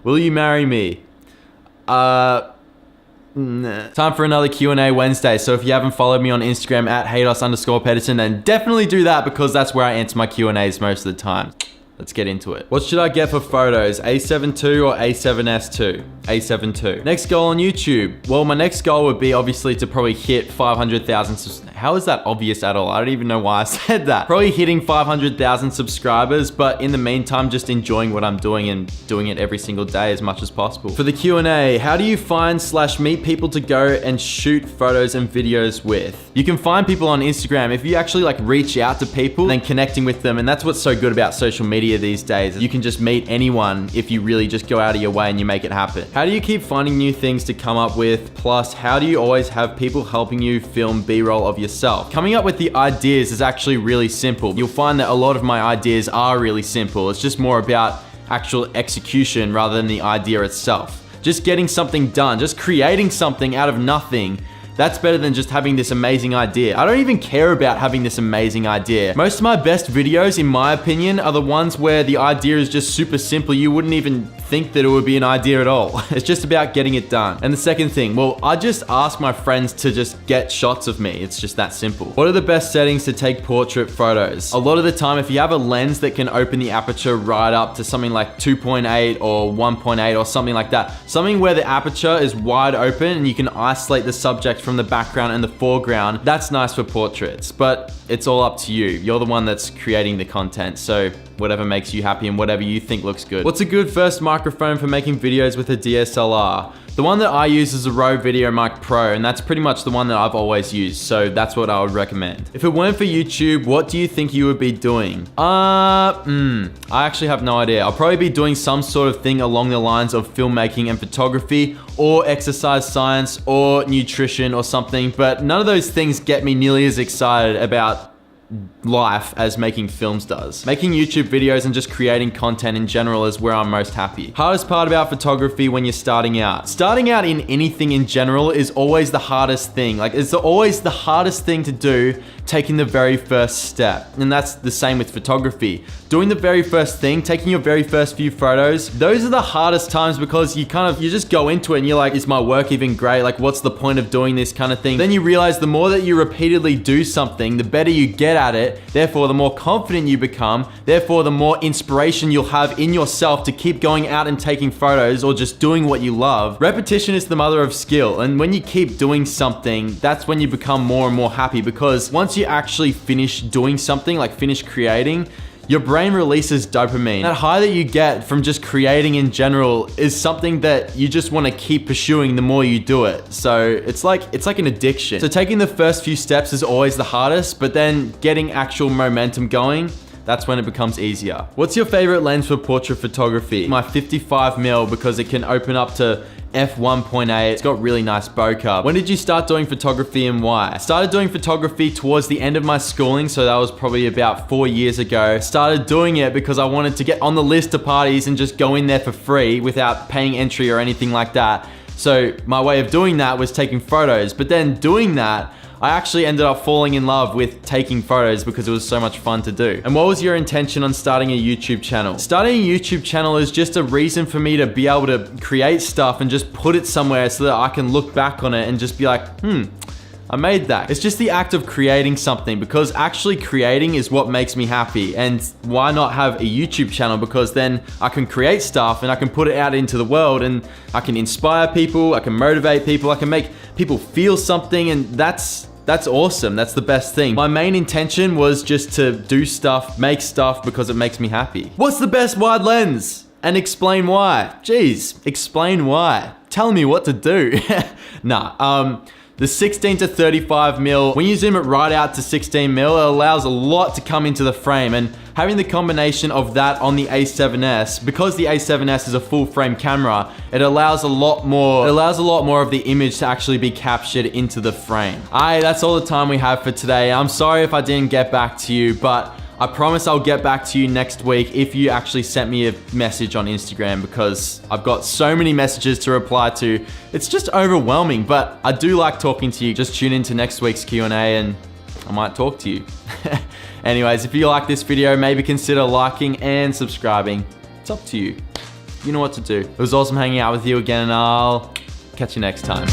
Will you marry me? Nah. Time for another Q&A Wednesday. So if you haven't followed me on Instagram at Hayden_Pedersen, then definitely do that because that's where I answer my Q&As most of the time. Let's get into it. What should I get for photos? A7 II or A7S II? A7 II. Next goal on YouTube. Well, my next goal would be obviously to probably hit 500,000. How is that obvious at all? I don't even know why I said that. Probably hitting 500,000 subscribers, but in the meantime, just enjoying what I'm doing and doing it every single day as much as possible. For the Q&A, how do you find/meet people to go and shoot photos and videos with? You can find people on Instagram. If you actually like reach out to people, then connecting with them, and that's what's so good about social media these days. You can just meet anyone if you really just go out of your way and you make it happen. How do you keep finding new things to come up with? Plus, how do you always have people helping you film B-roll of yourself? Coming up with the ideas is actually really simple. You'll find that a lot of my ideas are really simple. It's just more about actual execution rather than the idea itself. Just getting something done, just creating something out of nothing. That's better than just having this amazing idea. I don't even care about having this amazing idea. Most of my best videos, in my opinion, are the ones where the idea is just super simple. You wouldn't even think that it would be an idea at all. It's just about getting it done. And the second thing, well, I just ask my friends to just get shots of me. It's just that simple. What are the best settings to take portrait photos? A lot of the time, if you have a lens that can open the aperture right up to something like 2.8 or 1.8 or something like that, something where the aperture is wide open and you can isolate the subject from the background and the foreground, that's nice for portraits, but it's all up to you. You're the one that's creating the content, so whatever makes you happy and whatever you think looks good. What's a good first microphone for making videos with a DSLR? The one that I use is a Rode VideoMic Pro, and that's pretty much the one that I've always used, so that's what I would recommend. If it weren't for YouTube, what do you think you would be doing? I actually have no idea. I'll probably be doing some sort of thing along the lines of filmmaking and photography, or exercise science, or nutrition or something, but none of those things get me nearly as excited about life as making films does. Making YouTube videos and just creating content in general is where I'm most happy. Hardest part about photography when you're starting out. Starting out in anything in general is always the hardest thing. Like, it's always the hardest thing to do, taking the very first step. And that's the same with photography. Doing the very first thing, taking your very first few photos, those are the hardest times because you just go into it and you're like, is my work even great? Like, what's the point of doing this kind of thing? Then you realize the more that you repeatedly do something, the better you get at it. Therefore, the more confident you become. Therefore, the more inspiration you'll have in yourself to keep going out and taking photos or just doing what you love. Repetition is the mother of skill. And when you keep doing something, that's when you become more and more happy, because once you actually finish doing something, like finish creating, your brain releases dopamine. That high that you get from just creating in general is something that you just want to keep pursuing the more you do it. So it's like an addiction. So taking the first few steps is always the hardest, but then getting actual momentum going, that's when it becomes easier. What's your favorite lens for portrait photography? My 55mm, because it can open up to f1.8. It's got really nice bokeh. When did you start doing photography and why? I started doing photography towards the end of my schooling, so that was probably about 4 years ago. Started doing it because I wanted to get on the list to parties and just go in there for free without paying entry or anything like that. So my way of doing that was taking photos, but then doing that, I actually ended up falling in love with taking photos because it was so much fun to do. And what was your intention on starting a YouTube channel? Starting a YouTube channel is just a reason for me to be able to create stuff and just put it somewhere so that I can look back on it and just be like, I made that. It's just the act of creating something, because actually creating is what makes me happy. And why not have a YouTube channel? Because then I can create stuff and I can put it out into the world and I can inspire people, I can motivate people, I can make people feel something, and that's awesome. That's the best thing. My main intention was just to do stuff, make stuff because it makes me happy. What's the best wide lens? And explain why. Jeez, explain why. Tell me what to do. The 16 to 35mm, when you zoom it right out to 16mm, it allows a lot to come into the frame, and having the combination of that on the A7S, because the A7S is a full frame camera, it allows a lot more of the image to actually be captured into the frame. That's all the time we have for today. I'm sorry if I didn't get back to you, but I promise I'll get back to you next week if you actually sent me a message on Instagram, because I've got so many messages to reply to. It's just overwhelming, but I do like talking to you. Just tune into next week's Q&A and I might talk to you. Anyways, if you like this video, maybe consider liking and subscribing. It's up to you. you know what to do. It was awesome hanging out with you again, and I'll catch you next time.